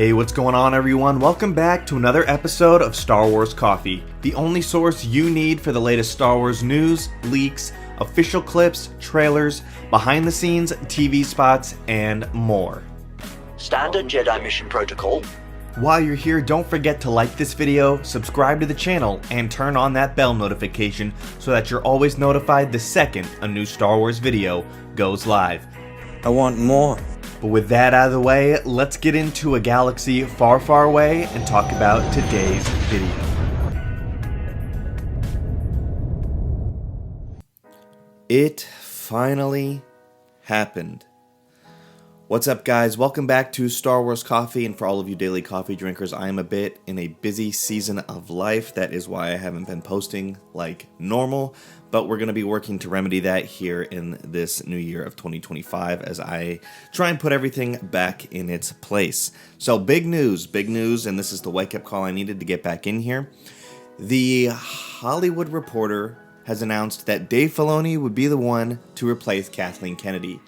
Hey, what's going on everyone? Welcome back to another episode of Star Wars Coffee, the only source you need for the latest Star Wars news, leaks, official clips, trailers, behind the scenes, TV spots, and more. Standard Jedi mission protocol. While you're here, don't forget to like this video, subscribe to the channel, and turn on that bell notification so that you're always notified the second a new Star Wars video goes live. I want more. But with that out of the way, let's get into a galaxy far, far away and talk about today's video. It finally happened. What's up, guys? Welcome back to Star Wars Coffee, and for all of you daily coffee drinkers, I am a bit in a busy season of life. That is why I haven't been posting like normal, but we're going to be working to remedy that here in this new year of 2025 as I try and put everything back in its place. So big news, and this is the wake-up call I needed to get back in here. The Hollywood Reporter has announced that Dave Filoni would be the one to replace Kathleen Kennedy.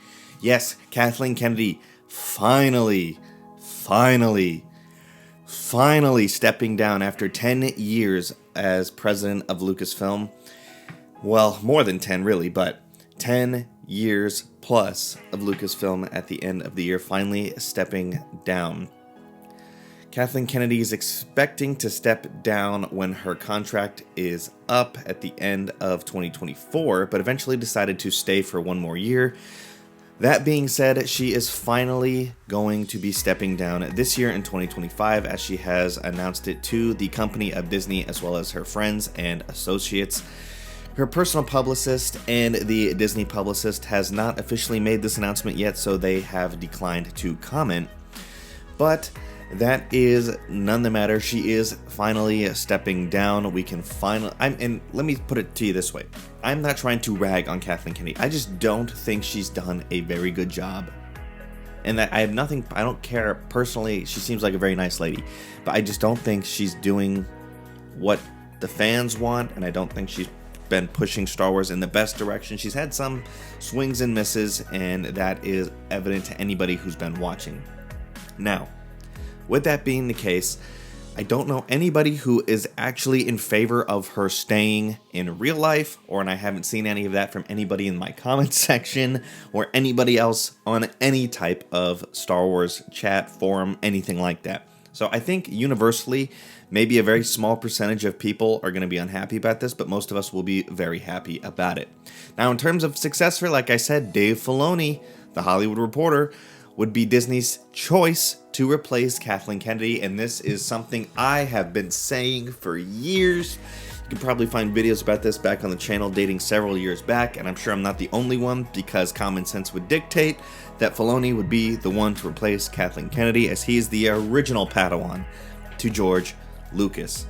Yes, Kathleen Kennedy finally stepping down after 10 years as president of Lucasfilm. Well, more than 10 really, but 10 years plus of Lucasfilm at the end of the year, finally stepping down. Kathleen Kennedy is expecting to step down when her contract is up at the end of 2024, but eventually decided to stay for one more year. That being said, she is finally going to be stepping down this year in 2025, as she has announced it to the company of Disney as well as her friends and associates. Her personal publicist and the Disney publicist has not officially made this announcement yet, so they have declined to comment. But that is none the matter. She is finally stepping down. We can finally... and let me put it to you this way. I'm not trying to rag on Kathleen Kennedy. I just don't think she's done a very good job. And that I don't care personally. She seems like a very nice lady. But I just don't think she's doing what the fans want. And I don't think she's been pushing Star Wars in the best direction. She's had some swings and misses. And that is evident to anybody who's been watching. Now, with that being the case, I don't know anybody who is actually in favor of her staying in real life, and I haven't seen any of that from anybody in my comment section or anybody else on any type of Star Wars chat, forum, anything like that. So I think universally, maybe a very small percentage of people are going to be unhappy about this, but most of us will be very happy about it. Now, in terms of successor, like I said, Dave Filoni, the Hollywood Reporter, would be Disney's choice to replace Kathleen Kennedy, and this is something I have been saying for years. You can probably find videos about this back on the channel dating several years back, and I'm sure I'm not the only one, because common sense would dictate that Filoni would be the one to replace Kathleen Kennedy, as he is the original Padawan to George Lucas.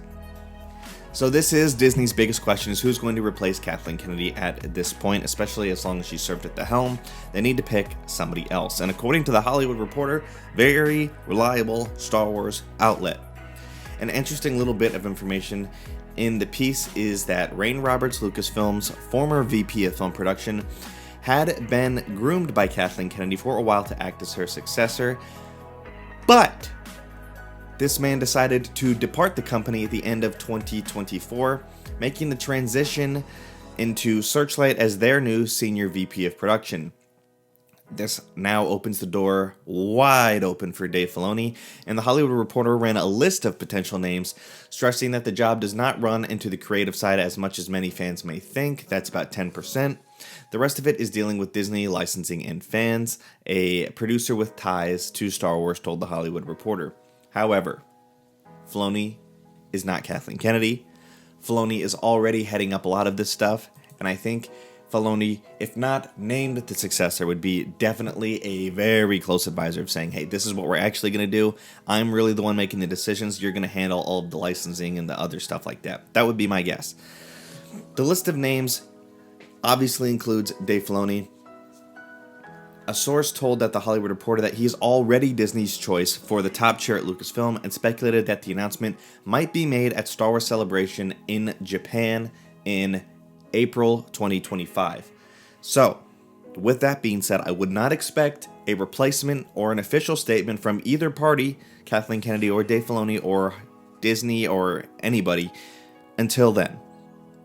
So this is Disney's biggest question, is who's going to replace Kathleen Kennedy at this point, especially as long as she served at the helm. They need to pick somebody else. And according to the Hollywood Reporter, very reliable Star Wars outlet. An interesting little bit of information in the piece is that Rain Roberts, Lucasfilm's former VP of film production, had been groomed by Kathleen Kennedy for a while to act as her successor, but this man decided to depart the company at the end of 2024, making the transition into Searchlight as their new senior VP of production. This now opens the door wide open for Dave Filoni, and the Hollywood Reporter ran a list of potential names, stressing that the job does not run into the creative side as much as many fans may think. That's about 10%. The rest of it is dealing with Disney, licensing, and fans. A producer with ties to Star Wars told the Hollywood Reporter. However, Filoni is not Kathleen Kennedy. Filoni is already heading up a lot of this stuff, and I think Filoni, if not named the successor, would be definitely a very close advisor of saying, hey, this is what we're actually going to do. I'm really the one making the decisions. You're going to handle all of the licensing and the other stuff like that. That would be my guess. The list of names obviously includes Dave Filoni. A source told that the Hollywood Reporter that he is already Disney's choice for the top chair at Lucasfilm, and speculated that the announcement might be made at Star Wars Celebration in Japan in April 2025. So, with that being said, I would not expect a replacement or an official statement from either party, Kathleen Kennedy or Dave Filoni or Disney or anybody, until then.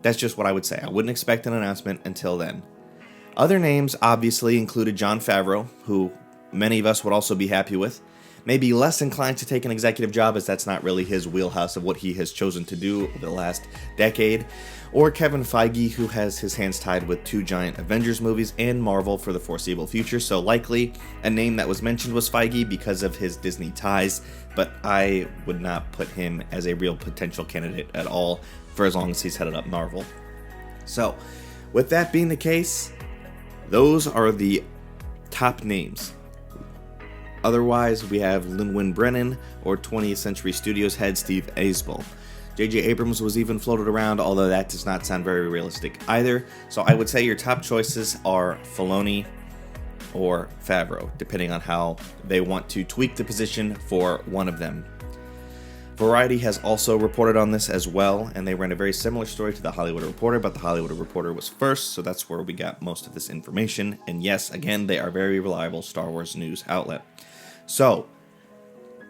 That's just what I would say. I wouldn't expect an announcement until then. Other names obviously included Jon Favreau, who many of us would also be happy with. Maybe less inclined to take an executive job, as that's not really his wheelhouse of what he has chosen to do over the last decade. Or Kevin Feige, who has his hands tied with 2 giant Avengers movies and Marvel for the foreseeable future, so likely a name that was mentioned was Feige because of his Disney ties, but I would not put him as a real potential candidate at all for as long as he's headed up Marvel. So, with that being the case, those are the top names. Otherwise, we have Lin-Win Brennan or 20th Century Studios head Steve Aizbol. J.J. Abrams was even floated around, although that does not sound very realistic either. So I would say your top choices are Filoni or Favreau, depending on how they want to tweak the position for one of them. Variety has also reported on this as well, and they ran a very similar story to The Hollywood Reporter, but The Hollywood Reporter was first, so that's where we got most of this information. And yes, again, they are a very reliable Star Wars news outlet. So,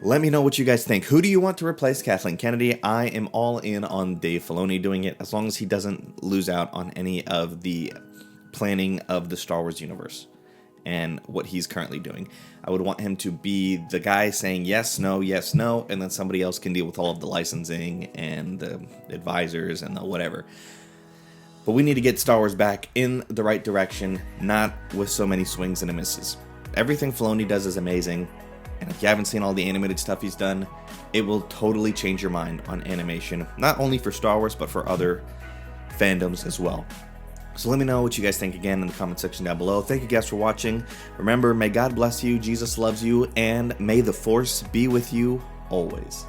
let me know what you guys think. Who do you want to replace Kathleen Kennedy? I am all in on Dave Filoni doing it, as long as he doesn't lose out on any of the planning of the Star Wars universe and what he's currently doing. I would want him to be the guy saying yes, no, and then somebody else can deal with all of the licensing and the advisors and the whatever. But we need to get Star Wars back in the right direction, not with so many swings and misses. Everything Filoni does is amazing, and if you haven't seen all the animated stuff he's done, it will totally change your mind on animation, not only for Star Wars, but for other fandoms as well. So let me know what you guys think again in the comment section down below. Thank you guys for watching. Remember, may God bless you, Jesus loves you, and may the Force be with you always.